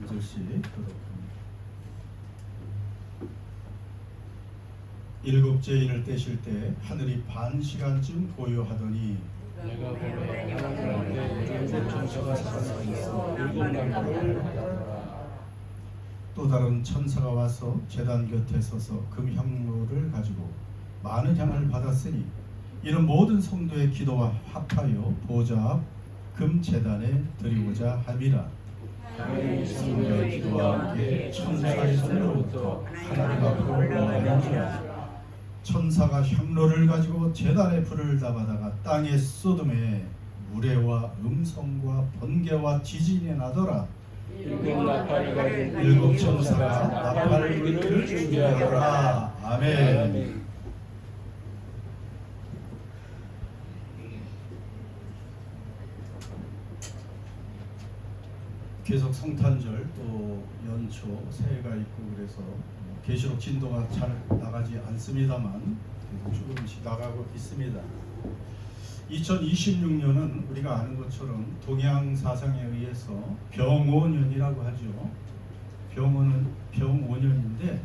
5절씩 보도록 합니다. 일곱째 인을 떼실 때 하늘이 반 시간쯤 고요하더니 내가 보내 하나님께 일곱 천사가 서서 있어 일곱 나무를 받았더라. 또 다른 천사가 와서 제단 곁에 서서 금 향로를 가지고 많은 향을 받았으니 이는 모든 성도의 기도와 합하여 보좌 앞 금 제단에 드리고자 함이라. 하나님 성도의 기도와 함께 천사의 손으로부터 하나님 앞으로 올라가는지라. 천사가 향로를 가지고 제단에 불을 담아다가 땅에 쏟음에 무례와 음성과 번개와 지진이 나더라. 일곱 나팔을 가진 일곱 천사가 나팔 불을 준비하더라. 아멘. 계속 성탄절 또 연초 새해가 있고 그래서 계시록 진도가 잘 나가지 않습니다만 조금씩 나가고 있습니다. 2026년은 우리가 아는 것처럼 동양 사상에 의해서 병오년이라고 하죠. 병오년인데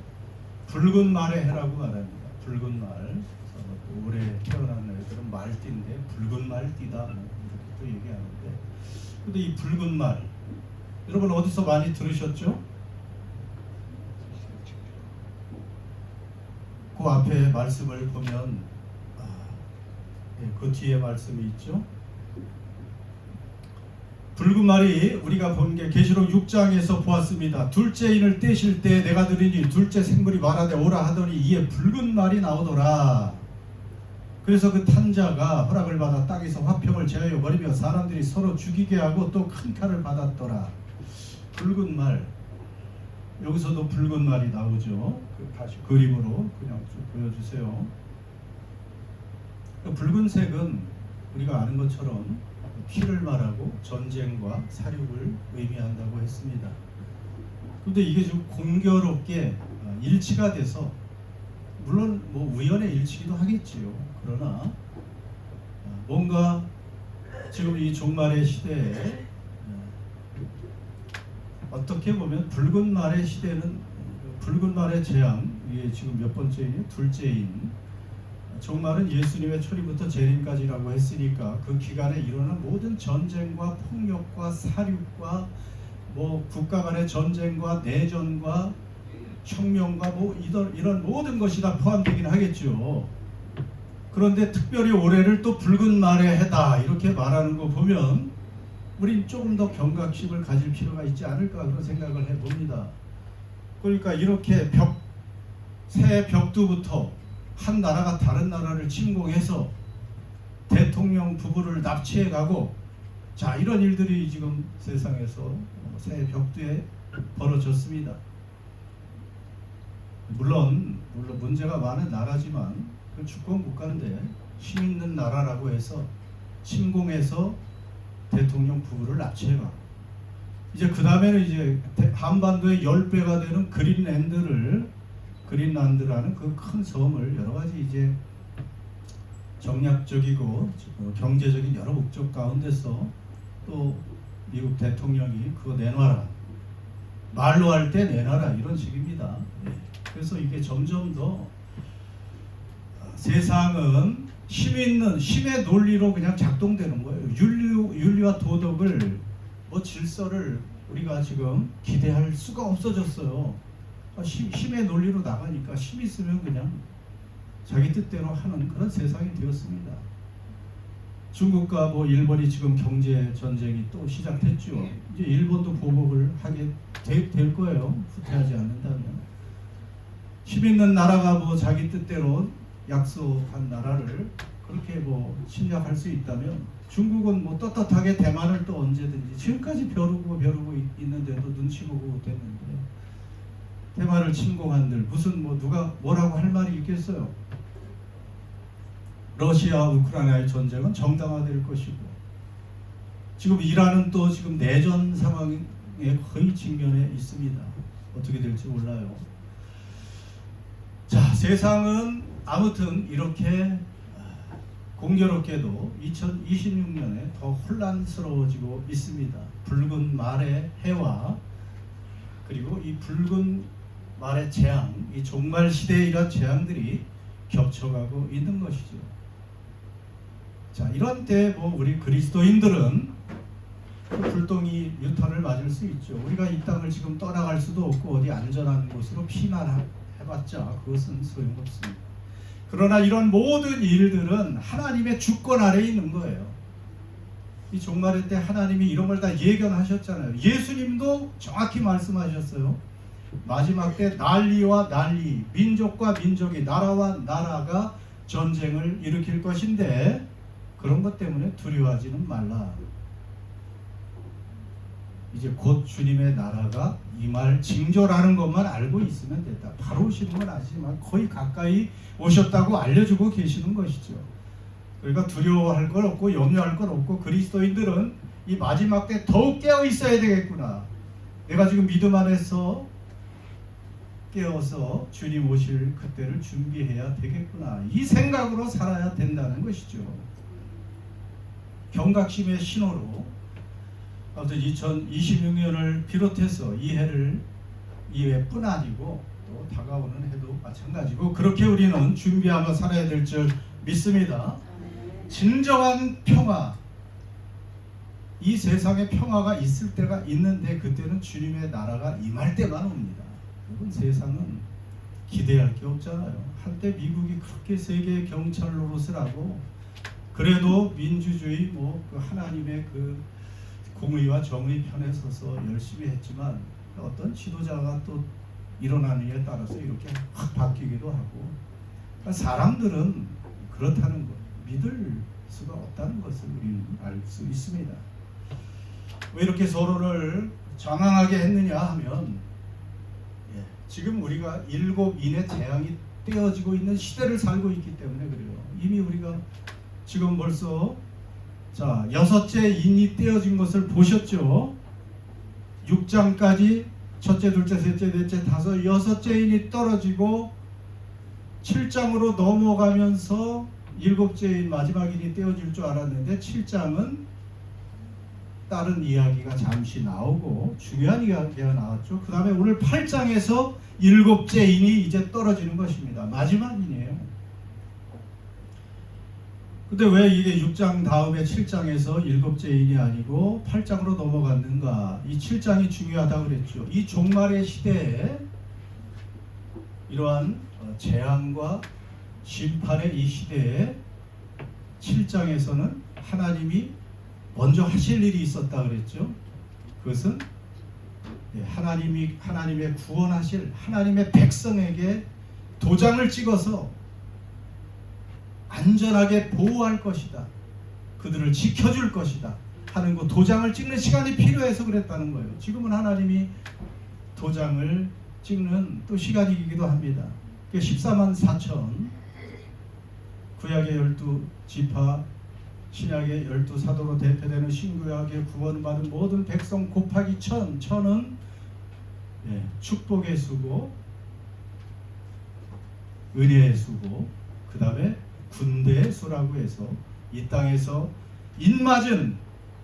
붉은 말의 해라고 말합니다. 붉은 말. 그래서 올해 태어난 애들은 말띠인데 붉은 말띠다 이렇게 또 얘기하는데, 근데 이 붉은 말 여러분 어디서 많이 들으셨죠? 그 앞에 말씀을 보면 그 뒤에 말씀이 있죠. 붉은 말이 우리가 본 게 계시록 6장에서 보았습니다. 둘째 인을 떼실 때 내가 들으니 둘째 생물이 말하되 오라 하더니 이에 붉은 말이 나오더라. 그래서 그 탄자가 허락을 받아 땅에서 화평을 제하여 버리며 사람들이 서로 죽이게 하고 또 큰 칼을 받았더라. 붉은 말, 여기서도 붉은 말이 나오죠. 다시 그림으로 그냥 좀 보여주세요. 붉은색은 우리가 아는 것처럼 피를 말하고 전쟁과 사륙을 의미한다고 했습니다. 그런데 이게 좀 공교롭게 일치가 돼서, 물론 뭐 우연의 일치기도 하겠지요. 그러나 뭔가 지금 이 종말의 시대에 어떻게 보면 붉은 말의 시대는, 붉은 말의 재앙, 이게 지금 몇 번째인? 둘째인 종말은 예수님의 초림부터 재림까지라고 했으니까 그 기간에 일어난 모든 전쟁과 폭력과 사륙과 뭐 국가 간의 전쟁과 내전과 혁명과 뭐 이런 모든 것이 다 포함되긴 하겠죠. 그런데 특별히 올해를 또 붉은 말의 해다 이렇게 말하는 거 보면 우린 조금 더 경각심을 가질 필요가 있지 않을까 그런 생각을 해봅니다. 그러니까 이렇게 새 벽두부터 한 나라가 다른 나라를 침공해서 대통령 부부를 납치해가고, 자 이런 일들이 지금 세상에서 새 벽두에 벌어졌습니다. 물론 문제가 많은 나라지만 그 주권 국가인데 힘 있는 나라라고 해서 침공해서 대통령 부부를 납치해가. 이제 그 다음에는 이제 한반도의 10배가 되는 그린란드라는 그 큰 섬을 여러 가지 이제 정략적이고 경제적인 여러 목적 가운데서 또 미국 대통령이 그거 내놔라, 말로 할 때 내놔라 이런 식입니다. 그래서 이게 점점 더 세상은 힘의 논리로 그냥 작동되는 거예요. 윤리와 도덕을 뭐 질서를 우리가 지금 기대할 수가 없어졌어요. 힘의 논리로 나가니까 힘 있으면 그냥 자기 뜻대로 하는 그런 세상이 되었습니다. 중국과 뭐 일본이 지금 경제 전쟁이 또 시작됐죠. 이제 일본도 보복을 하게 될 거예요. 후퇴하지 않는다면. 힘 있는 나라가 뭐 자기 뜻대로 약속한 나라를 그렇게 뭐 침략할 수 있다면, 중국은 뭐 떳떳하게 대만을 또 언제든지, 지금까지 벼르고 있는데도 눈치 보고 됐는데 대만을 침공한들 무슨 뭐 누가 뭐라고 할 말이 있겠어요. 러시아 우크라이나의 전쟁은 정당화될 것이고, 지금 이란은 또 지금 내전 상황에 거의 직면해 있습니다. 어떻게 될지 몰라요. 자, 세상은 아무튼 이렇게 공교롭게도 2026년에 더 혼란스러워지고 있습니다. 붉은 말의 해와 그리고 이 붉은 말의 재앙, 이 종말 시대의 이런 재앙들이 겹쳐가고 있는 것이죠. 자, 이런 때 뭐 우리 그리스도인들은 불똥이 유탄을 맞을 수 있죠. 우리가 이 땅을 지금 떠나갈 수도 없고 어디 안전한 곳으로 피난해봤자 그것은 소용없습니다. 그러나 이런 모든 일들은 하나님의 주권 아래에 있는 거예요. 이 종말의 때 하나님이 이런 걸 다 예견하셨잖아요. 예수님도 정확히 말씀하셨어요. 마지막 때 난리와 난리, 민족과 민족이, 나라와 나라가 전쟁을 일으킬 것인데 그런 것 때문에 두려워하지는 말라. 이제 곧 주님의 나라가 임할 징조라는 것만 알고 있으면 됐다. 바로 오시는 건 아니지만 거의 가까이 오셨다고 알려주고 계시는 것이죠. 그러니까 두려워할 건 없고 염려할 건 없고 그리스도인들은 이 마지막 때 더욱 깨어 있어야 되겠구나. 내가 지금 믿음 안에서 깨어서 주님 오실 그때를 준비해야 되겠구나. 이 생각으로 살아야 된다는 것이죠. 경각심의 신호로 아무튼 2026년을 비롯해서 이 해뿐 아니고 또 다가오는 해도 마찬가지고 그렇게 우리는 준비하며 살아야 될 줄 믿습니다. 진정한 평화, 이 세상에 평화가 있을 때가 있는데 그때는 주님의 나라가 임할 때만 옵니다. 여러분, 세상은 기대할 게 없잖아요. 한때 미국이 그렇게 세계 경찰 노릇을 하고 그래도 민주주의 그 하나님의 그 공의와 정의 편에 서서 열심히 했지만 어떤 지도자가 또 일어나느냐에 따라서 이렇게 확 바뀌기도 하고, 그러니까 사람들은 그렇다는 것, 믿을 수가 없다는 것을 우리는 알 수 있습니다. 왜 이렇게 서로를 장황하게 했느냐 하면 지금 우리가 7인의 재앙이 떼어지고 있는 시대를 살고 있기 때문에 그래요. 이미 우리가 지금 벌써 6째 인이 떼어진 것을 보셨죠. 6장까지 첫째, 둘째, 셋째, 넷째, 다섯, 6째 인이 떨어지고 7장으로 넘어가면서 7째 인 마지막 인이 떼어질 줄 알았는데 7장은 다른 이야기가 잠시 나오고 중요한 이야기가 나왔죠. 그 다음에 오늘 8장에서 7째 인이 이제 떨어지는 것입니다. 마지막 인이에요. 근데 왜 이게 6장 다음에 7장에서 7째 인이 아니고 8장으로 넘어갔는가? 이 7장이 중요하다고 그랬죠. 이 종말의 시대에 이러한 재앙과 심판의 이 시대에 7장에서는 하나님이 먼저 하실 일이 있었다 그랬죠. 그것은 하나님의 구원하실 하나님의 백성에게 도장을 찍어서 안전하게 보호할 것이다. 그들을 지켜줄 것이다. 하는 거 도장을 찍는 시간이 필요해서 그랬다는 거예요. 지금은 하나님이 도장을 찍는 또 시간이기도 합니다. 14만 4천 구약의 12지파 신약의 12사도로 대표되는 신구약의 구원받은 모든 백성 곱하기 천은 축복의 수고, 은혜의 수고, 그 다음에 군대의 수라고 해서 이 땅에서 인맞은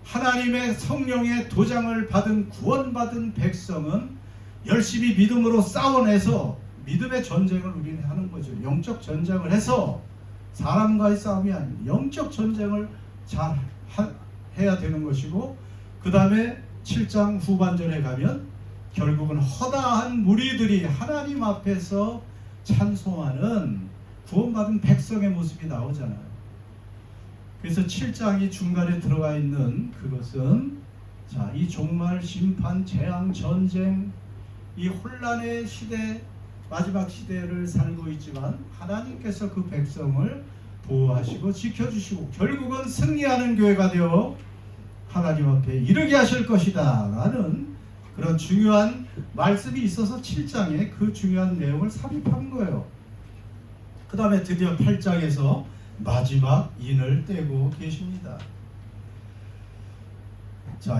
하나님의 성령의 도장을 받은 구원받은 백성은 열심히 믿음으로 싸워내서 믿음의 전쟁을 우리는 하는 거죠. 영적 전쟁을 해서 사람과의 싸움이 아닙니다. 영적 전쟁을 잘 해야 되는 것이고, 그 다음에 7장 후반전에 가면 결국은 허다한 무리들이 하나님 앞에서 찬송하는 구원받은 백성의 모습이 나오잖아요. 그래서 7장이 중간에 들어가 있는 그것은 이 종말, 심판, 재앙, 전쟁, 이 혼란의 시대, 마지막 시대를 살고 있지만 하나님께서 그 백성을 보호하시고 지켜주시고 결국은 승리하는 교회가 되어 하나님 앞에 이르게 하실 것이다 라는 그런 중요한 말씀이 있어서 7장에 그 중요한 내용을 삽입한 거예요. 그 다음에 드디어 8장에서 마지막 인을 떼고 계십니다.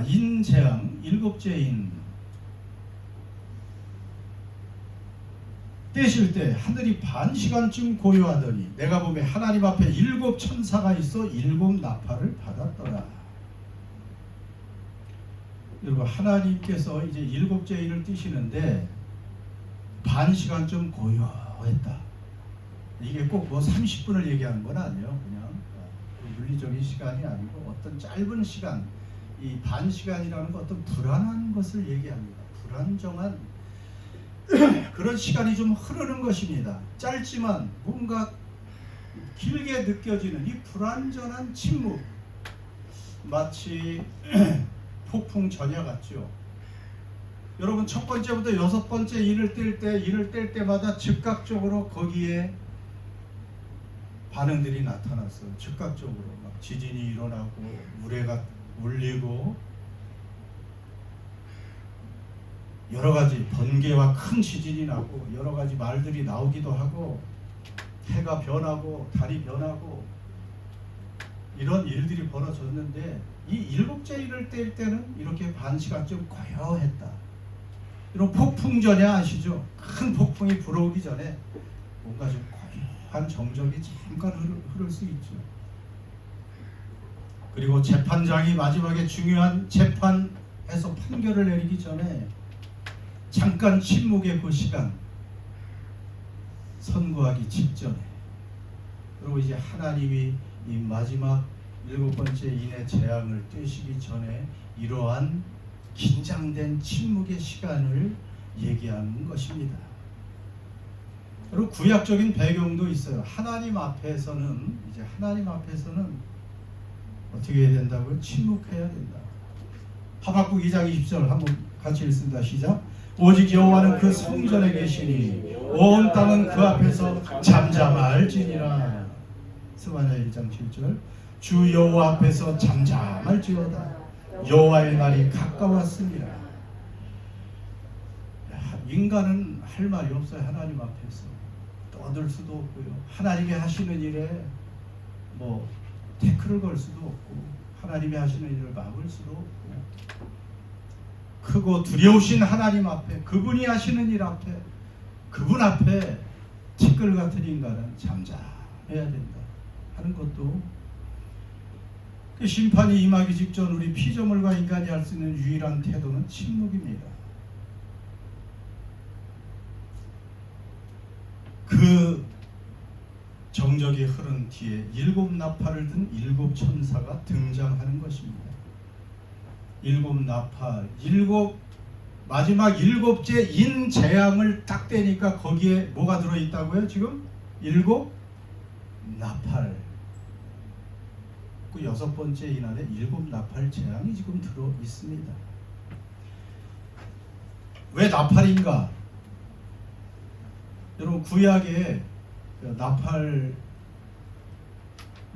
인재앙 7째 인 떼실 때 하늘이 반 시간쯤 고요하더니 내가 보매 하나님 앞에 7 천사가 있어 7 나팔을 받았더라. 여러분 하나님께서 이제 일곱째 인을 띄시는데 반 시간 좀 고요했다. 이게 꼭 뭐 30분을 얘기하는 건 아니에요. 그냥 물리적인 시간이 아니고 어떤 짧은 시간, 이 반 시간이라는 건 어떤 불안한 것을 얘기합니다. 불안정한 그런 시간이 좀 흐르는 것입니다. 짧지만 뭔가 길게 느껴지는 이 불완전한 침묵, 마치 폭풍 전야 같죠. 여러분 첫 번째부터 여섯 번째 인을 뗄 때마다 즉각적으로 거기에 반응들이 나타났어요. 즉각적으로 막 지진이 일어나고 우레가 울리고 여러 가지 번개와 큰 지진이 나고 여러 가지 말들이 나오기도 하고 해가 변하고 달이 변하고 이런 일들이 벌어졌는데 이 일곱째 인을 뗄 때는 이렇게 반 시간쯤 고요했다. 이런 폭풍전야 아시죠? 큰 폭풍이 불어오기 전에 뭔가 좀 고요한 정적이 잠깐 흐를 수 있죠. 그리고 재판장이 마지막에 중요한 재판에서 판결을 내리기 전에 잠깐 침묵의 그 시간, 선고하기 직전에 그리고 이제 하나님이 이 마지막 일곱 번째 인의 재앙을 떼시기 전에 이러한 긴장된 침묵의 시간을 얘기하는 것입니다. 그리고 구약적인 배경도 있어요. 하나님 앞에서는 어떻게 해야 된다고요? 침묵해야 된다. 하박국 2장 20절 한번 같이 읽습니다. 시작. 오직 여호와는 그 성전에 계시니 온 땅은 그 앞에서 잠잠할지니라. 스바냐 1장 7절. 주 여호와 앞에서 잠잠할지어다. 여호와의 날이 가까웠습니다. 인간은 할 말이 없어요. 하나님 앞에서 떠들 수도 없고요. 하나님이 하시는 일에 뭐 태클을 걸 수도 없고 하나님이 하시는 일을 막을 수도 없고 크고 두려우신 하나님 앞에 그분이 하시는 일 앞에 그분 앞에 티끌 같은 인간은 잠잠해야 된다 하는 것도 그 심판이 임하기 직전 우리 피조물과 인간이 할 수 있는 유일한 태도는 침묵입니다. 그 정적이 흐른 뒤에 일곱 나팔을 든 일곱 천사가 등장하는 것입니다. 일곱 나팔, 마지막 일곱째 인 재앙을 딱 떼니까 거기에 뭐가 들어있다고요? 지금 일곱 나팔. 그 여섯 번째 인 안에 일곱 나팔 재앙이 지금 들어 있습니다. 왜 나팔인가? 여러분 구약에 나팔,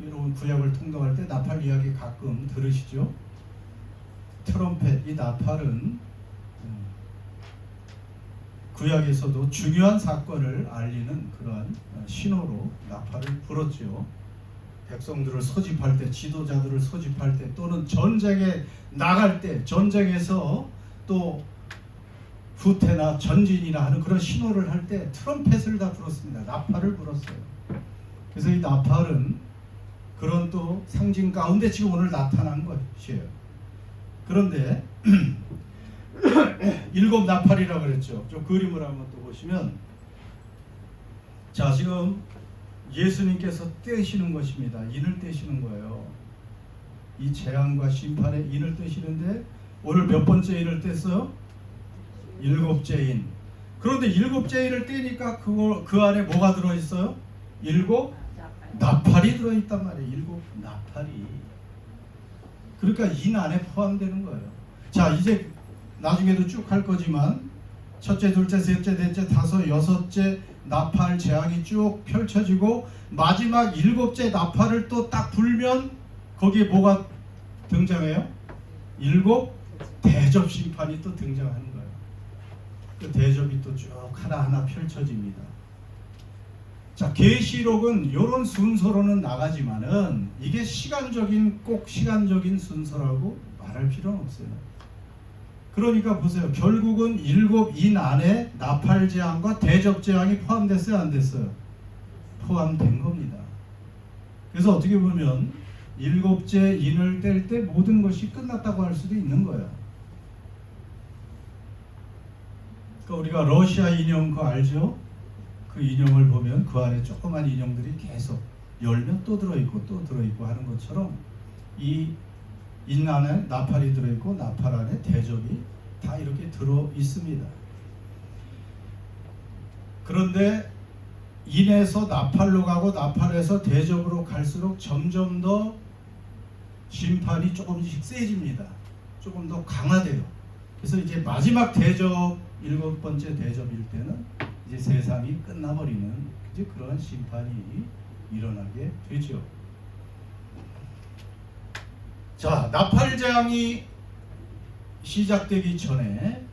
여러분 구약을 통독할 때 나팔 이야기 가끔 들으시죠? 트럼펫, 이 나팔은 구약에서도 중요한 사건을 알리는 그러한 신호로 나팔을 불었죠. 백성들을 소집할 때, 지도자들을 소집할 때, 또는 전쟁에 나갈 때, 전쟁에서 또 후퇴나 전진이나 하는 그런 신호를 할 때 트럼펫을 다 불었습니다. 나팔을 불었어요. 그래서 이 나팔은 그런 또 상징 가운데 지금 오늘 나타난 것이에요. 그런데 일곱 나팔이라고 그랬죠. 좀 그림을 한번 또 보시면, 자 지금 예수님께서 떼시는 것입니다. 인을 떼시는 거예요. 이 재앙과 심판의 인을 떼시는데 오늘 몇 번째 인을 뗐어요? 일곱째 인. 그런데 일곱째 인을 떼니까 그 안에 뭐가 들어있어요? 일곱 나팔이 들어있단 말이에요. 일곱 나팔이. 그러니까 인 안에 포함되는 거예요. 자 이제 나중에도 쭉 할 거지만 첫째, 둘째, 셋째, 넷째, 다섯, 여섯째 나팔 재앙이 쭉 펼쳐지고 마지막 일곱째 나팔을 또 딱 불면 거기에 뭐가 등장해요? 일곱 대접 심판이 또 등장하는 거예요. 그 대접이 또 쭉 하나하나 펼쳐집니다. 자, 계시록은 이런 순서로는 나가지만은 이게 꼭 시간적인 순서라고 말할 필요는 없어요. 그러니까 보세요. 결국은 일곱 인 안에 나팔 재앙과 대접 재앙이 포함됐어요, 안 됐어요? 포함된 겁니다. 그래서 어떻게 보면 일곱째 인을 뗄 때 모든 것이 끝났다고 할 수도 있는 거예요. 그러니까 우리가 러시아 인형 그거 알죠? 그 인형을 보면 그 안에 조그만 인형들이 계속 열면 또 들어있고 또 들어있고 하는 것처럼 이 인 안에 나팔이 들어있고 나팔 안에 대접이 다 이렇게 들어 있습니다. 그런데 인에서 나팔로 가고 나팔에서 대접으로 갈수록 점점 더 심판이 조금씩 세집니다. 조금 더 강화돼요. 그래서 이제 마지막 대접, 7번째 대접일 때는 이제 세상이 끝나버리는 이제 그런 심판이 일어나게 되죠. 자, 나팔재앙이 시작되기 전에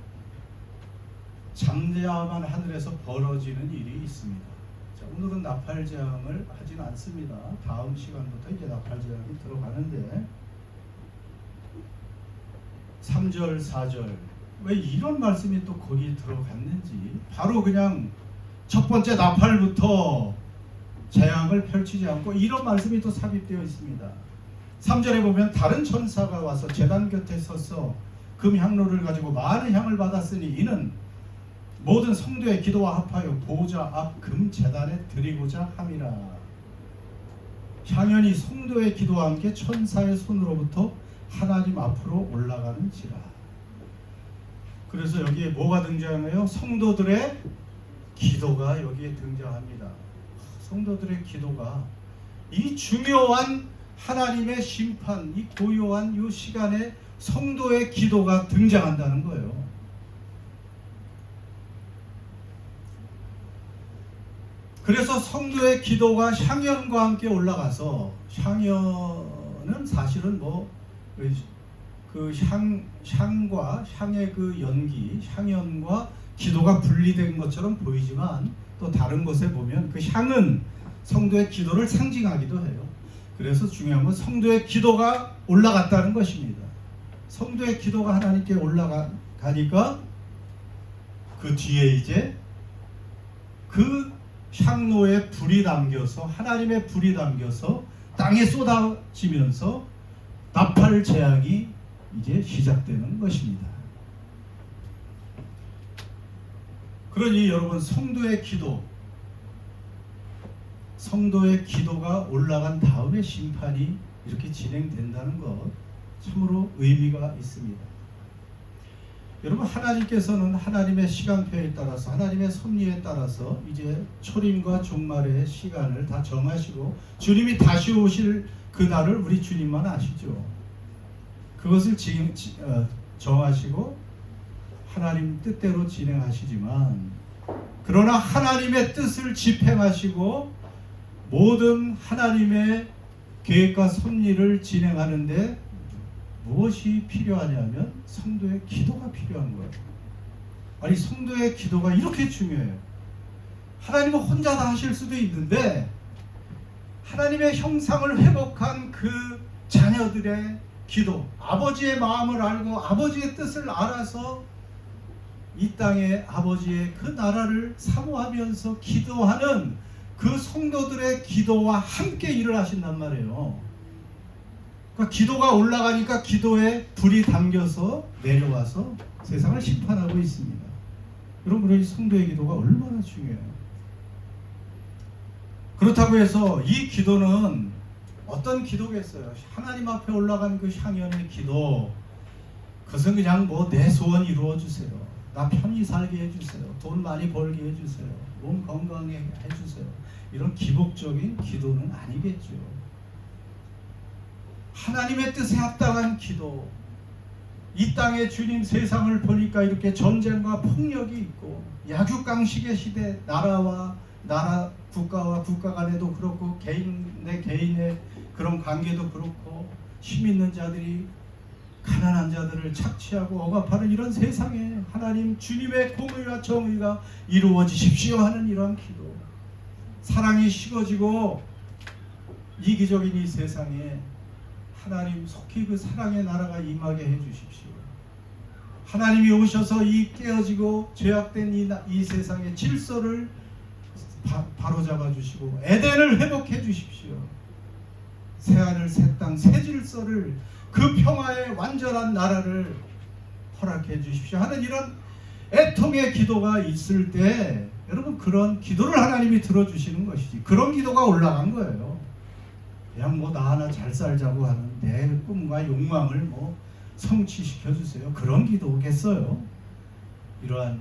잠잠한 하늘에서 벌어지는 일이 있습니다. 자, 오늘은 나팔재앙을 하진 않습니다. 다음 시간부터 이제 나팔재앙이 들어가는데 3절, 4절 왜 이런 말씀이 또 거기에 들어갔는지 바로 그냥 첫 번째 나팔부터 재앙을 펼치지 않고 이런 말씀이 또 삽입되어 있습니다. 3절에 보면 다른 천사가 와서 제단 곁에 서서 금향로를 가지고 많은 향을 받았으니 이는 모든 성도의 기도와 합하여 보호자 앞 금제단에 드리고자 함이라. 향연이 성도의 기도와 함께 천사의 손으로부터 하나님 앞으로 올라가는지라. 그래서 여기에 뭐가 등장해요? 성도들의 기도가 여기에 등장합니다. 성도들의 기도가 이 중요한 하나님의 심판, 이 고요한 이 시간에 성도의 기도가 등장한다는 거예요. 그래서 성도의 기도가 향연과 함께 올라가서 향연은 사실은 그 향과 향의 그 연기, 향연과 기도가 분리된 것처럼 보이지만 또 다른 곳에 보면 그 향은 성도의 기도를 상징하기도 해요. 그래서 중요한 건 성도의 기도가 올라갔다는 것입니다. 성도의 기도가 하나님께 올라가니까 그 뒤에 이제 그 향로에 불이 담겨서 하나님의 불이 담겨서 땅에 쏟아지면서 나팔 재앙이 이제 시작되는 것입니다. 그러니 여러분 성도의 기도가 올라간 다음에 심판이 이렇게 진행된다는 것 참으로 의미가 있습니다. 여러분 하나님께서는 하나님의 시간표에 따라서 하나님의 섭리에 따라서 이제 초림과 종말의 시간을 다 정하시고 주님이 다시 오실 그날을 우리 주님만 아시죠. 그것을 정하시고 하나님 뜻대로 진행하시지만 그러나 하나님의 뜻을 집행하시고 모든 하나님의 계획과 섭리를 진행하는데 무엇이 필요하냐면 성도의 기도가 필요한 거예요. 아니 성도의 기도가 이렇게 중요해요. 하나님은 혼자 다 하실 수도 있는데 하나님의 형상을 회복한 그 자녀들의 기도, 아버지의 마음을 알고 아버지의 뜻을 알아서 이 땅에 아버지의 그 나라를 사모하면서 기도하는 그 성도들의 기도와 함께 일을 하신단 말이에요. 그러니까 기도가 올라가니까 기도에 불이 담겨서 내려와서 세상을 심판하고 있습니다. 여러분 우리 성도의 기도가 얼마나 중요해요. 그렇다고 해서 이 기도는 어떤 기도겠어요? 하나님 앞에 올라간 그 향연의 기도, 그것은 그냥 내 소원 이루어주세요, 나 편히 살게 해주세요, 돈 많이 벌게 해주세요, 몸 건강하게 해주세요, 이런 기복적인 기도는 아니겠죠. 하나님의 뜻에 합당한 기도, 이 땅에 주님 세상을 보니까 이렇게 전쟁과 폭력이 있고 약육강식의 시대, 나라와 나라, 국가와 국가 간에도 그렇고 개인 내 개인의 그런 관계도 그렇고 힘 있는 자들이 가난한 자들을 착취하고 억압하는 이런 세상에 하나님 주님의 공의와 정의가 이루어지십시오 하는 이러한 기도, 사랑이 식어지고 이기적인 이 세상에 하나님 속히 그 사랑의 나라가 임하게 해주십시오. 하나님이 오셔서 이 깨어지고 죄악된 이 세상의 질서를 바로잡아 주시고 에덴을 회복해 주십시오. 새하늘 새 땅 새 질서를, 그 평화의 완전한 나라를 허락해 주십시오 하는 이런 애통의 기도가 있을 때 여러분 그런 기도를 하나님이 들어주시는 것이지 그런 기도가 올라간 거예요. 그냥 뭐 나 하나 잘 살자고 하는 내 꿈과 욕망을 뭐 성취시켜 주세요. 그런 기도겠어요. 이러한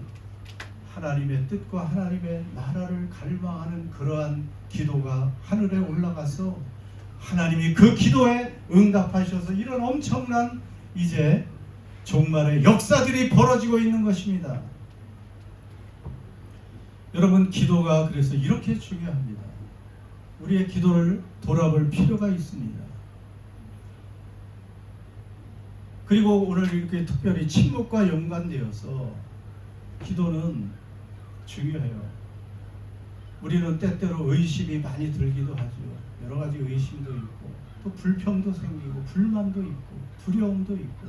하나님의 뜻과 하나님의 나라를 갈망하는 그러한 기도가 하늘에 올라가서 하나님이 그 기도에 응답하셔서 이런 엄청난 이제 종말의 역사들이 벌어지고 있는 것입니다. 여러분 기도가 그래서 이렇게 중요합니다. 우리의 기도를 돌아볼 필요가 있습니다. 그리고 오늘 이렇게 특별히 침묵과 연관되어서 기도는 중요해요. 우리는 때때로 의심이 많이 들기도 하죠. 여러 가지 의심도 있고 또 불평도 생기고 불만도 있고 두려움도 있고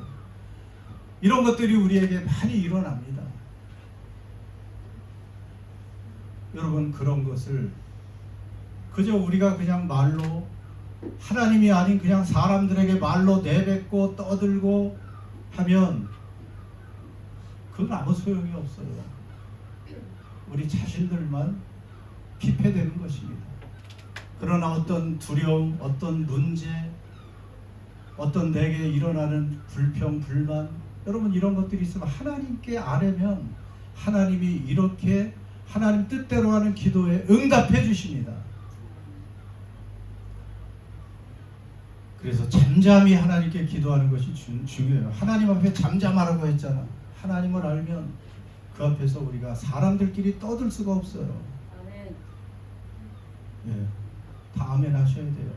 이런 것들이 우리에게 많이 일어납니다. 여러분 그런 것을 그저 우리가 그냥 말로 하나님이 아닌 그냥 사람들에게 말로 내뱉고 떠들고 하면 그건 아무 소용이 없어요. 우리 자신들만 피폐되는 것입니다. 그러나 어떤 두려움, 어떤 문제, 어떤 내게 일어나는 불평, 불만 여러분 이런 것들이 있으면 하나님께 아뢰면 하나님이 이렇게 하나님 뜻대로 하는 기도에 응답해 주십니다. 그래서 잠잠히 하나님께 기도하는 것이 중요해요. 하나님 앞에 잠잠하라고 했잖아. 하나님을 알면 그 앞에서 우리가 사람들끼리 떠들 수가 없어요. 아멘. 예, 다 아멘 하셔야 돼요.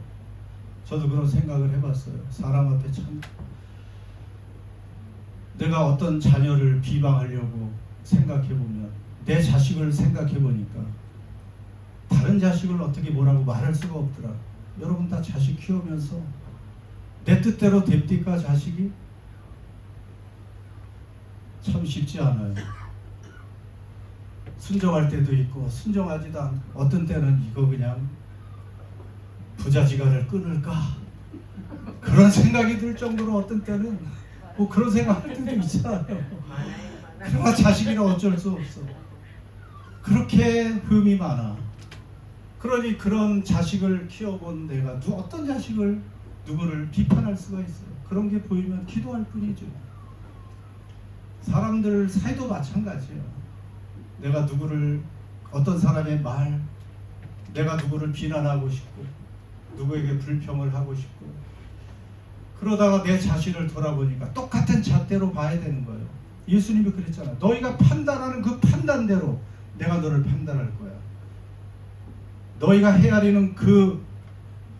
저도 그런 생각을 해봤어요. 사람 앞에 참 내가 어떤 자녀를 비방하려고 생각해보면 내 자식을 생각해보니까 다른 자식을 어떻게 뭐라고 말할 수가 없더라. 여러분 다 자식 키우면서 내 뜻대로 됩니까 자식이? 참 쉽지 않아요. 순종할 때도 있고 순종하지도 않고 어떤 때는 이거 그냥 부자지간을 끊을까 그런 생각이 들 정도로 어떤 때는 뭐 그런 생각할 때도 있잖아요. 그러나 자식이라 어쩔 수 없어. 그렇게 흠이 많아. 그러니 그런 자식을 키워본 내가 어떤 자식을 누구를 비판할 수가 있어요. 그런 게 보이면 기도할 뿐이죠. 사람들 사이도 마찬가지예요. 내가 누구를 어떤 사람의 말 내가 누구를 비난하고 싶고 누구에게 불평을 하고 싶고 그러다가 내 자신을 돌아보니까 똑같은 잣대로 봐야 되는 거예요. 예수님이 그랬잖아요. 너희가 판단하는 그 판단대로 내가 너를 판단할 거야. 너희가 헤아리는 그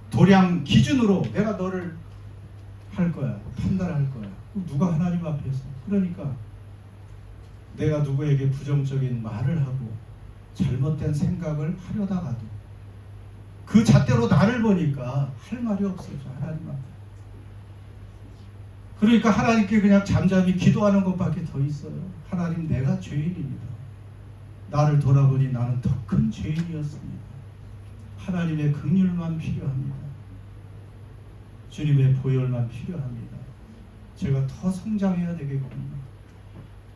도량 기준으로 내가 너를 할 거야. 판단할 거야. 누가 하나님 앞에서. 그러니까 내가 누구에게 부정적인 말을 하고 잘못된 생각을 하려다가도 그 잣대로 나를 보니까 할 말이 없어요. 하나님 앞에. 그러니까 하나님께 그냥 잠잠히 기도하는 것밖에 더 있어요. 하나님 내가 죄인입니다. 나를 돌아보니 나는 더 큰 죄인이었습니다. 하나님의 긍휼만 필요합니다. 주님의 보혈만 필요합니다. 제가 더 성장해야 되겠군요.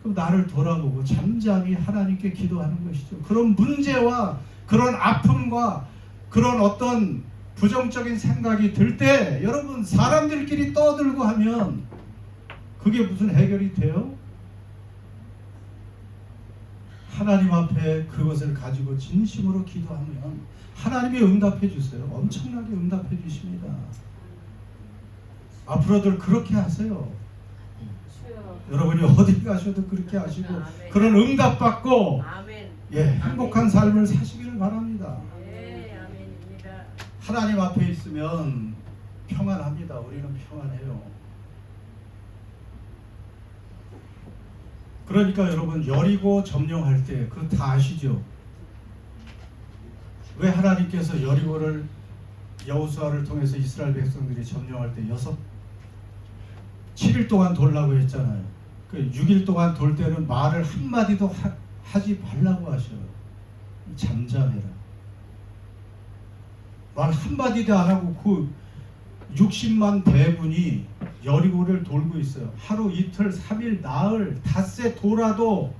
그럼 나를 돌아보고 잠잠히 하나님께 기도하는 것이죠. 그런 문제와 그런 아픔과 그런 어떤 부정적인 생각이 들 때 여러분 사람들끼리 떠들고 하면 그게 무슨 해결이 돼요? 하나님 앞에 그것을 가지고 진심으로 기도하면 하나님이 응답해 주세요. 엄청나게 응답해 주십니다. 앞으로들 그렇게 하세요. 여러분이 어디 가셔도 그렇게 하시고 아멘. 그런 응답받고 아멘. 예, 행복한 삶을 사시기를 바랍니다. 네, 아멘입니다. 하나님 앞에 있으면 평안합니다. 우리는 평안해요. 그러니까 여러분 여리고 점령할 때 그거 다 아시죠? 왜 하나님께서 여리고를 여호수아를 통해서 이스라엘 백성들이 점령할 때 7일 동안 돌라고 했잖아요. 그 6일 동안 돌 때는 말을 한마디도 하지 말라고 하셔요. 잠잠해라. 말 한마디도 안 하고 그 60만 대군이 여리고를 돌고 있어요. 하루 이틀 3일 나흘 닷새 돌아도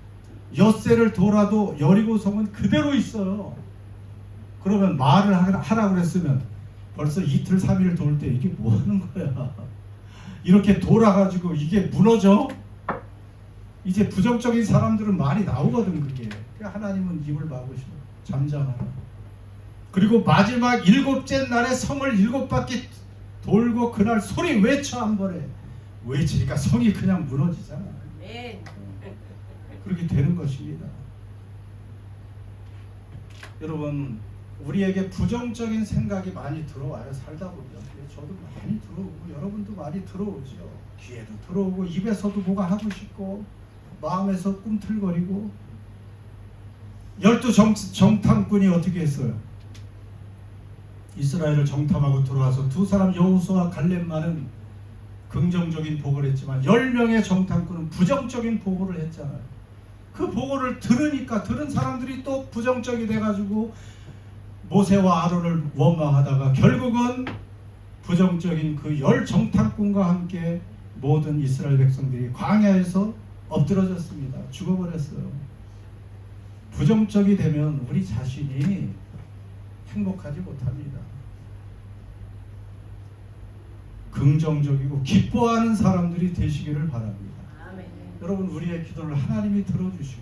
엿새를 돌아도 여리고성은 그대로 있어요. 그러면 말을 하라고 그랬으면 벌써 이틀 3일 돌 때 이게 뭐 하는 거야. 이렇게 돌아가지고 이게 무너져? 이제 부정적인 사람들은 말이 나오거든. 그게 하나님은 입을 막으시고 잠잠하라. 그리고 마지막 7째 날에 성을 7바퀴 돌고 그날 소리 외쳐 한 번에. 외치니까 성이 그냥 무너지잖아. 아멘. 그렇게 되는 것입니다. 여러분, 우리에게 부정적인 생각이 많이 들어와요. 살다 보면. 저도 많이 들어오고 여러분도 많이 들어오죠. 귀에도 들어오고 입에서도 뭐가 하고 싶고 마음에서 꿈틀거리고. 12 정탐꾼이 어떻게 했어요? 이스라엘을 정탐하고 들어와서 두 사람 여호수아와 갈렙만은 긍정적인 보고를 했지만 10명의 정탐꾼은 부정적인 보고를 했잖아요. 그 보고를 들으니까 들은 사람들이 또 부정적이 돼가지고 모세와 아론을 원망하다가 결국은 부정적인 그 10 정탐꾼과 함께 모든 이스라엘 백성들이 광야에서 엎드러졌습니다. 죽어버렸어요. 부정적이 되면 우리 자신이 행복하지 못합니다. 긍정적이고 기뻐하는 사람들이 되시기를 바랍니다. 아멘. 여러분, 우리의 기도를 하나님이 들어주시고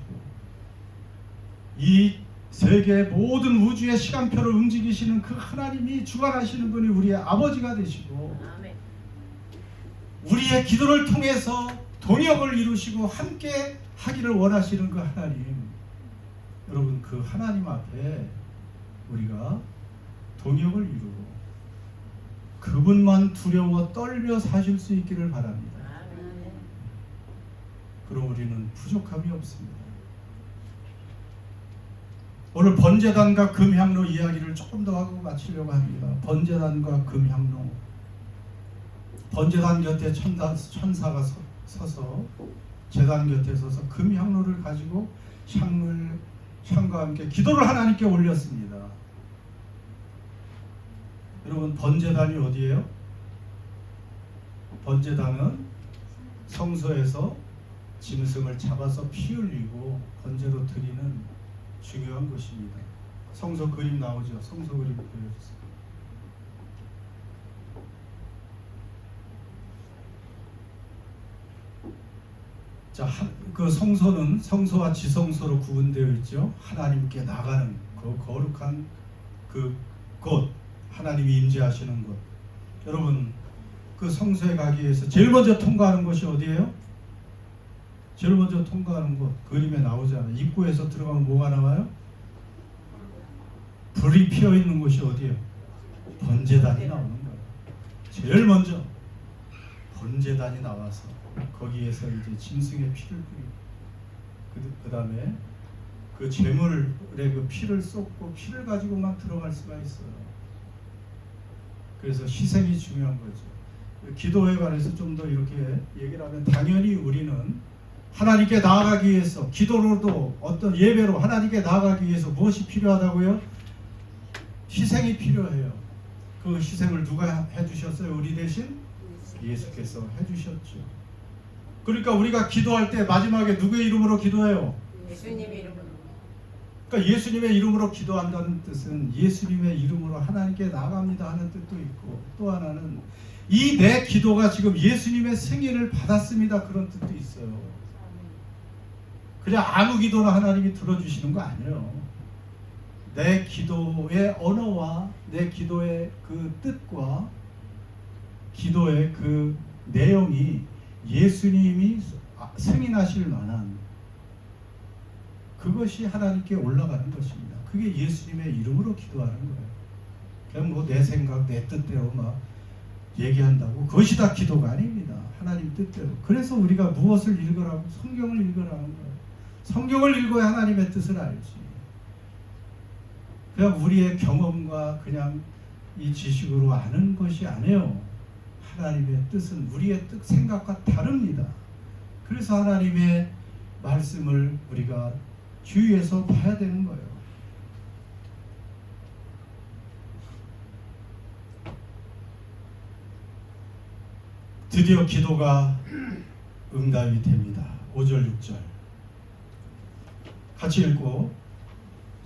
이 세계 모든 우주의 시간표를 움직이시는 그 하나님이 주관하시는 분이 우리의 아버지가 되시고 아멘. 우리의 기도를 통해서 동역을 이루시고 함께 하기를 원하시는 그 하나님, 여러분, 그 하나님 앞에 우리가 동역을 이루고 그분만 두려워 떨며 사실 수 있기를 바랍니다. 아멘. 그럼 우리는 부족함이 없습니다. 오늘 번제단과 금향로 이야기를 조금 더 하고 마치려고 합니다. 번제단과 금향로. 번제단 곁에 천사가 서서 제단 곁에 서서 금향로를 가지고 향과 함께 기도를 하나님께 올렸습니다. 여러분, 번제단이 어디예요? 번제단은 성소에서 짐승을 잡아서 피 흘리고 번제로 드리는 중요한 곳입니다. 성소 그림 나오죠? 성소 그림 보여주세요. 자, 그 성소는 성소와 지성소로 구분되어 있죠. 하나님께 나가는 그 거룩한 그 곳, 하나님이 임재하시는 곳. 여러분, 그 성소에 가기 위해서 제일 먼저 통과하는 곳이 어디예요? 제일 먼저 통과하는 곳, 그림에 나오잖아요. 입구에서 들어가면 뭐가 나와요? 불이 피어 있는 곳이 어디예요? 번제단이 나오는 거예요. 제일 먼저 번제단이 나와서 거기에서 이제 짐승의 피를 뿌리고 그 다음에 그 제물의 그 피를 쏟고 피를 가지고만 들어갈 수가 있어요. 그래서 희생이 중요한 거죠. 기도에 관해서 좀 더 이렇게 얘기를 하면, 당연히 우리는 하나님께 나아가기 위해서 기도로도 어떤 예배로 하나님께 나아가기 위해서 무엇이 필요하다고요? 희생이 필요해요. 그 희생을 누가 해주셨어요? 우리 대신 예수께서 해주셨죠. 그러니까 우리가 기도할 때 마지막에 누구의 이름으로 기도해요? 예수님 이름으로. 그러니까 예수님의 이름으로 기도한다는 뜻은 예수님의 이름으로 하나님께 나아갑니다 하는 뜻도 있고, 또 하나는 이 내 기도가 지금 예수님의 승인을 받았습니다 그런 뜻도 있어요. 그냥 아무 기도나 하나님이 들어주시는 거 아니에요. 내 기도의 언어와 내 기도의 그 뜻과 기도의 그 내용이 예수님이 승인하실 만한 그것이 하나님께 올라가는 것입니다. 그게 예수님의 이름으로 기도하는 거예요. 그냥 뭐 내 생각, 내 뜻대로 막 얘기한다고 그것이 다 기도가 아닙니다. 하나님 뜻대로. 그래서 우리가 무엇을 읽으라고? 성경을 읽으라는 거예요. 성경을 읽어야 하나님의 뜻을 알지. 그냥 우리의 경험과 그냥 이 지식으로 아는 것이 아니에요. 하나님의 뜻은 우리의 뜻, 생각과 다릅니다. 그래서 하나님의 말씀을 우리가 주의해서 봐야 되는 거예요. 드디어 기도가 응답이 됩니다. 5절 6절. 같이 읽고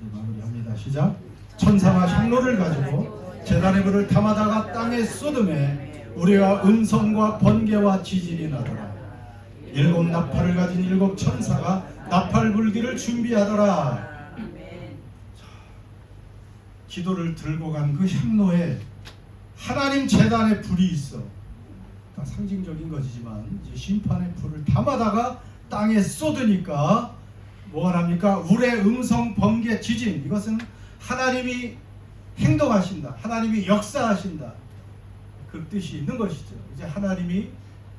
이제 마무리합니다. 시작. 천사가 향로를 가지고 제단의 불을 담아다가 땅에 쏟음에 우리와 음성과 번개와 지진이 나더라. 일곱 나팔을 가진 일곱 천사가 나팔 불기를 준비하더라. 기도를 들고 간 그 향로에 하나님 제단의 불이 있어. 다 상징적인 것이지만 이제 심판의 불을 담아다가 땅에 쏟으니까 뭐가 합니까? 울의 음성, 번개, 지진. 이것은 하나님이 행동하신다. 하나님이 역사하신다. 그 뜻이 있는 것이죠. 이제 하나님이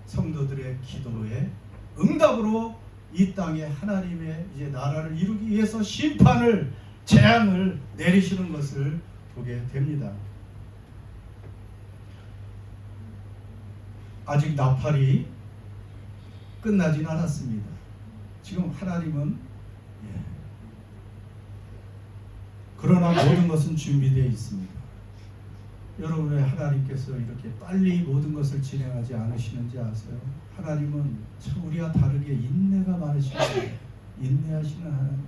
성도들의 기도에 응답으로 이 땅에 하나님의 이제 나라를 이루기 위해서 심판을 재앙을 내리시는 것을 보게 됩니다. 아직 나팔이 끝나진 않았습니다. 지금 하나님은 그러나 모든 것은 준비되어 있습니다. 여러분 왜 하나님께서 이렇게 빨리 모든 것을 진행하지 않으시는지 아세요? 하나님은 참 우리와 다르게 인내가 많으신 거예요. 인내하시는 하나님.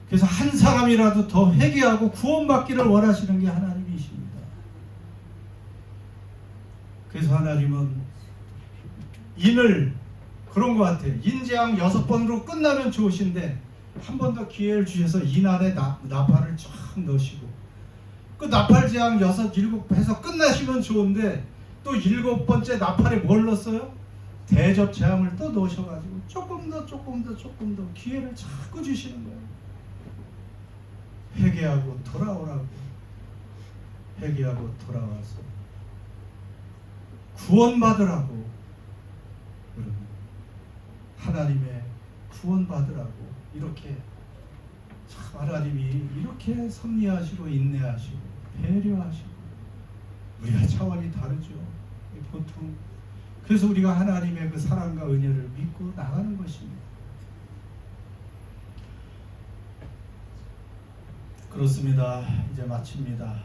그래서 한 사람이라도 더 회개하고 구원받기를 원하시는 게 하나님이십니다. 그래서 하나님은 인을 그런 것 같아요. 인재앙 6번으로 끝나면 좋으신데 한 번 더 기회를 주셔서 인 안에 나팔을 쫙 넣으시고 그 나팔 재앙 6, 7 해서 끝나시면 좋은데 또 7번째 나팔에 뭘 넣었어요? 대접 재앙을 또 넣으셔가지고 조금 더 기회를 자꾸 주시는 거예요. 회개하고 돌아오라고. 회개하고 돌아와서 구원받으라고. 여러분 하나님의 구원받으라고 이렇게 참 하나님이 이렇게 섭리하시고 인내하시고 배려하시고 우리가 차원이 다르죠. 보통 그래서 우리가 하나님의 그 사랑과 은혜를 믿고 나가는 것입니다. 그렇습니다. 이제 마칩니다.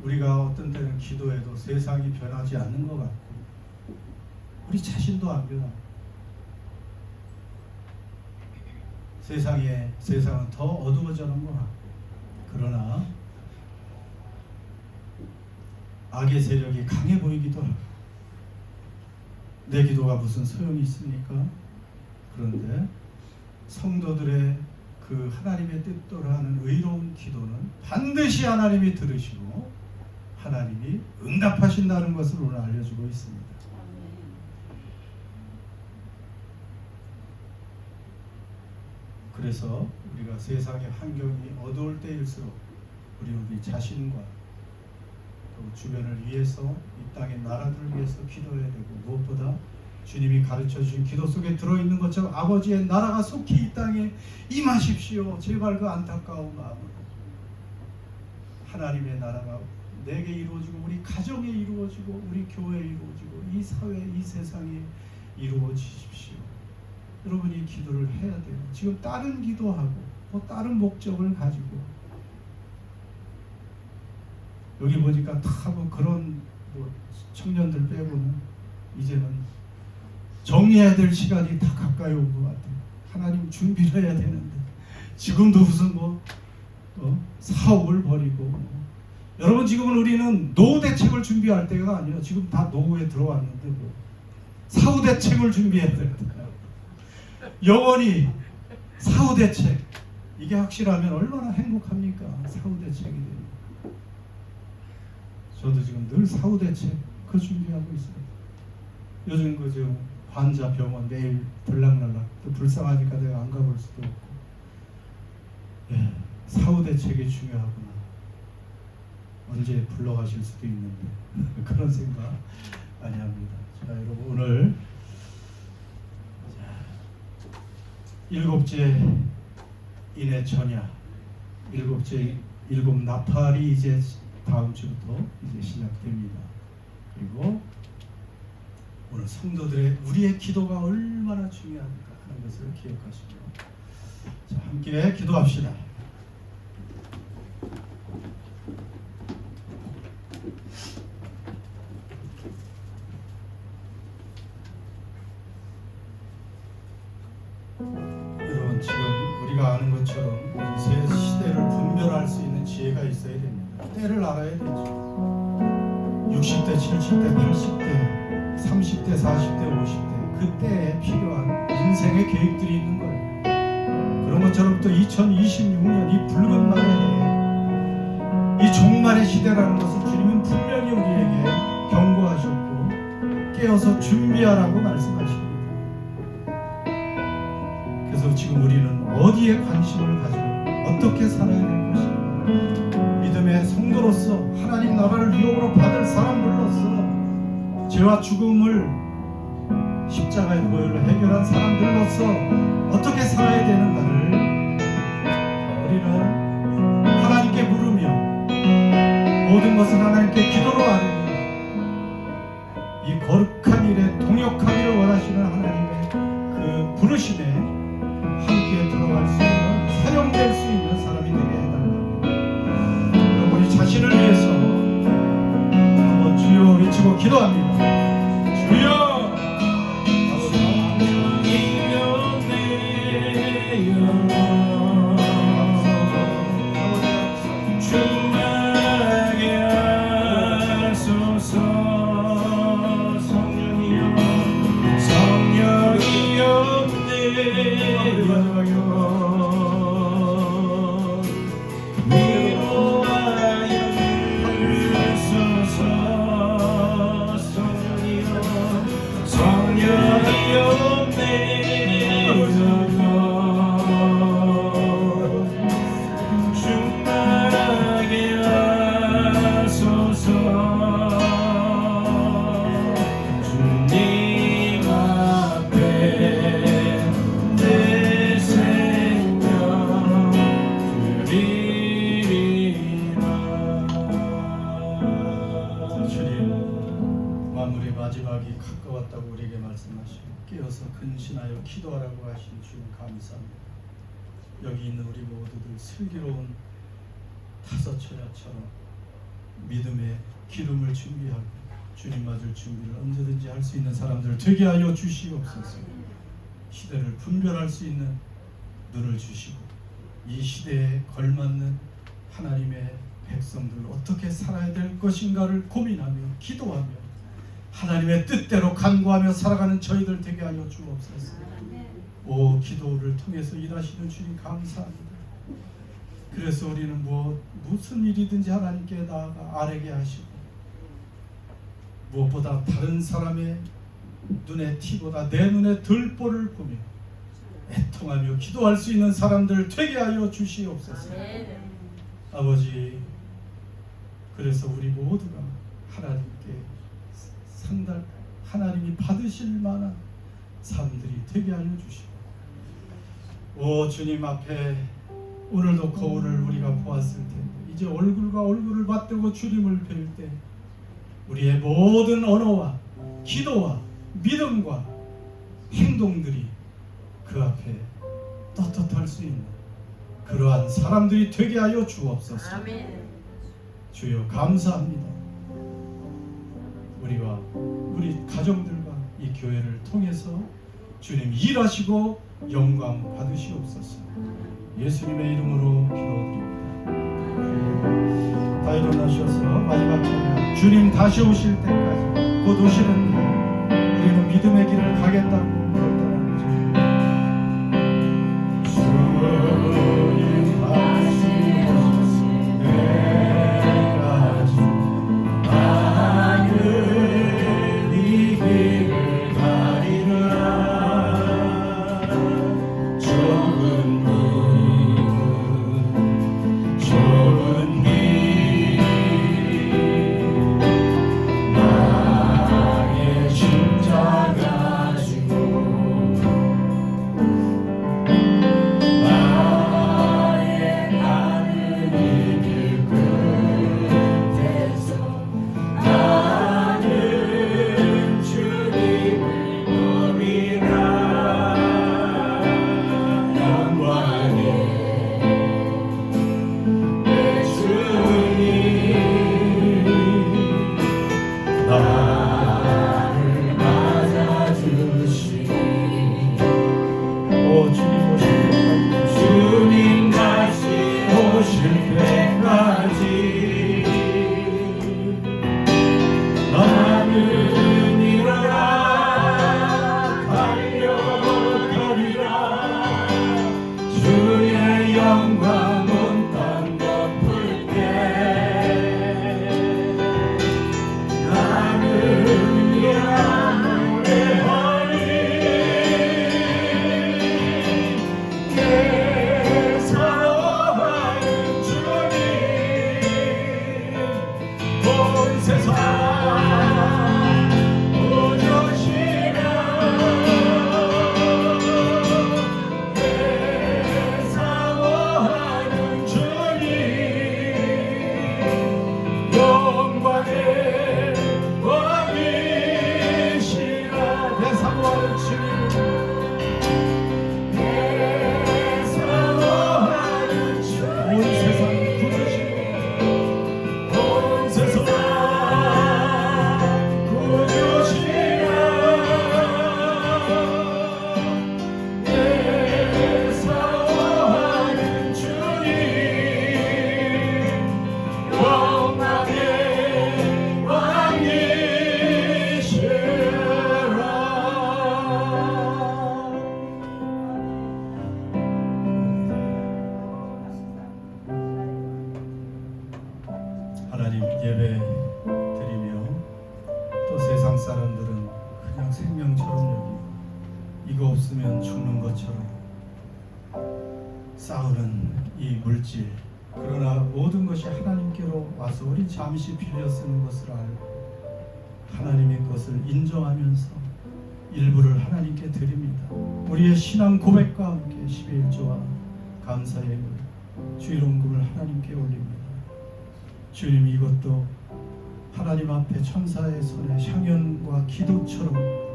우리가 어떤 때는 기도해도 세상이 변하지 않는 것 같고 우리 자신도 안 변하고 세상은 더 어두워져는 것 같고 그러나 악의 세력이 강해 보이기도 하고 내 기도가 무슨 소용이 있습니까? 그런데 성도들의 그 하나님의 뜻대로 하는 의로운 기도는 반드시 하나님이 들으시고 하나님이 응답하신다는 것을 오늘 알려주고 있습니다. 그래서 우리가 세상의 환경이 어두울 때일수록 우리 자신과 또 주변을 위해서 이 땅의 나라들을 위해서 기도해야 되고 무엇보다 주님이 가르쳐 주신 기도 속에 들어있는 것처럼 아버지의 나라가 속히 이 땅에 임하십시오. 제발 그 안타까운 마음으로 하나님의 나라가 내게 이루어지고 우리 가정에 이루어지고 우리 교회에 이루어지고 이 사회 이 세상에 이루어지십시오. 여러분이 기도를 해야 돼요. 지금 다른 기도하고 뭐 다른 목적을 가지고 여기 보니까 다 뭐 그런 뭐 청년들 빼고는 이제는 정리해야 될 시간이 다 가까이 온 것 같아요. 하나님 준비를 해야 되는데 지금도 무슨 사업을 벌이고 여러분 지금은 우리는 노후 대책을 준비할 때가 아니에요. 지금 다 노후에 들어왔는데 뭐 사후 대책을 준비해야 된다. 영원히 사후 대책 이게 확실하면 얼마나 행복합니까? 사후 대책이 되면 저도 지금 늘 사후 대책 그 준비하고 있어요. 요즘 그 환자 병원 매일 들락날락 또 불쌍하니까 내가 안 가볼 수도 없고 예, 사후 대책이 중요하구나. 언제 불러가실 수도 있는데 그런 생각 많이 합니다. 자 여러분 오늘 일곱째 인의 천야 일곱 나팔이 이제 다음 주부터 이제 시작됩니다. 그리고 오늘 성도들의 우리의 기도가 얼마나 중요한가 하는 것을 기억하시고 자 함께 기도합시다. 우리가 아는 것처럼 새 시대를 분별할 수 있는 지혜가 있어야 됩니다. 때를 알아야 되죠. 60대, 70대, 80대, 30대, 40대, 50대 그 때에 필요한 인생의 계획들이 있는 거예요. 그런 것처럼 또 2026년 이 붉은 날에 이 종말의 시대라는 것을 주님은 분명히 우리에게 경고하셨고 깨어서 준비하라고 말씀하십니다. 그래서 지금 우리는 어디에 관심을 가지고 어떻게 살아야 될 것인가, 믿음의 성도로서 하나님 나라를 유업으로 받을 사람들로서 죄와 죽음을 십자가의 보혈로 해결한 사람들로서 어떻게 살아야 되는가를 우리는 하나님께 물으며 모든 것을 하나님께 기도로 아뢰며 이 거룩한 일에 동역하기를 원하시는 하나님의 그 부르심에 함께 들어갈 수 있는, 사용될 수 있는 사람이 되게 해달라고 여러분이 자신을 위해서 한번 주여 외치고 기도합니다. 주여 마지막이 가까웠다고 우리에게 말씀하시고 깨어서 근신하여 기도하라고 하신 주님 감사합니다. 여기 있는 우리 모두들 슬기로운 타서처녀처럼 믿음의 기름을 준비하고 주님 맞을 준비를 언제든지 할 수 있는 사람들 되게 하여 주시옵소서. 시대를 분별할 수 있는 눈을 주시고 이 시대에 걸맞는 하나님의 백성들 어떻게 살아야 될 것인가를 고민하며 기도하며 하나님의 뜻대로 간구하며 살아가는 저희들 되게 하여 주옵소서. 오, 기도를 통해서 일하시는 주님 감사합니다. 그래서 우리는 무슨 일이든지 하나님께 나아가 아뢰게 하시고 무엇보다 다른 사람의 눈의 티보다 내 눈의 들보를 보며 애통하며 기도할 수 있는 사람들 되게 하여 주시옵소서. 아버지, 그래서 우리 모두가 하나님께 하나님이 받으실 만한 삶들이 되게 하여 주시고 오 주님 앞에 오늘도 거울을 우리가 보았을 텐데 이제 얼굴과 얼굴을 맞대고 주님을 뵐 때 우리의 모든 언어와 기도와 믿음과 행동들이 그 앞에 떳떳할 수 있는 그러한 사람들이 되게 하여 주옵소서. 주여 감사합니다. 우리와 우리 가정들과 이 교회를 통해서 주님 일하시고 영광 받으시옵소서. 예수님의 이름으로 기도드립니다. 다 일어나셔서 마지막 찬양 주님 다시 오실 때까지 곧 오시는데 우리는 믿음의 길을 가겠다고 결단하는 주님 다시 오실 때까지 나는 이 길을 가리라. 좁은 길 나의 십자가 지고 없으면 죽는 것처럼 싸우는 이 물질, 그러나 모든 것이 하나님께로 와서 우리 잠시 빌려 쓰는 것을 알고 하나님의 것을 인정하면서 일부를 하나님께 드립니다. 우리의 신앙 고백과 함께 11조와 감사의 주일원금을 하나님께 올립니다. 주님, 이것도 하나님 앞에 천사의 손에 향연과 기도처럼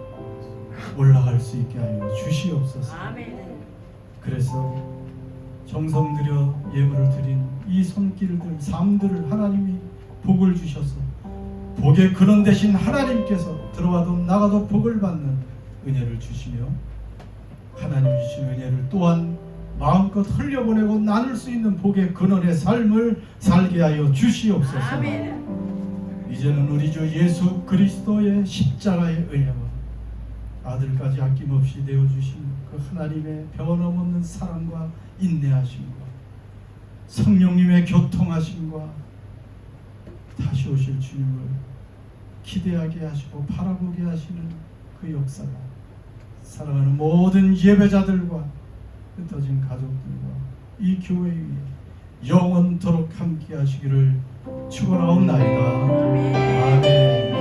올라갈 수 있게 하여 주시옵소서. 아멘. 그래서 정성 들여 예물을 드린 이 손길들, 삶들을 하나님이 복을 주셔서 복의 근원 되신 하나님께서 들어와도 나가도 복을 받는 은혜를 주시며 하나님 주신 은혜를 또한 마음껏 흘려보내고 나눌 수 있는 복의 근원의 삶을 살게 하여 주시옵소서. 아멘. 이제는 우리 주 예수 그리스도의 십자가의 은혜와 아들까지 아낌없이 내어주신 그 하나님의 변함없는 사랑과 인내하심과 성령님의 교통하심과 다시 오실 주님을 기대하게 하시고 바라보게 하시는 그 역사가 사랑하는 모든 예배자들과 흩어진 가족들과 이 교회 위에 영원토록 함께 하시기를 축원하옵나이다. 아멘.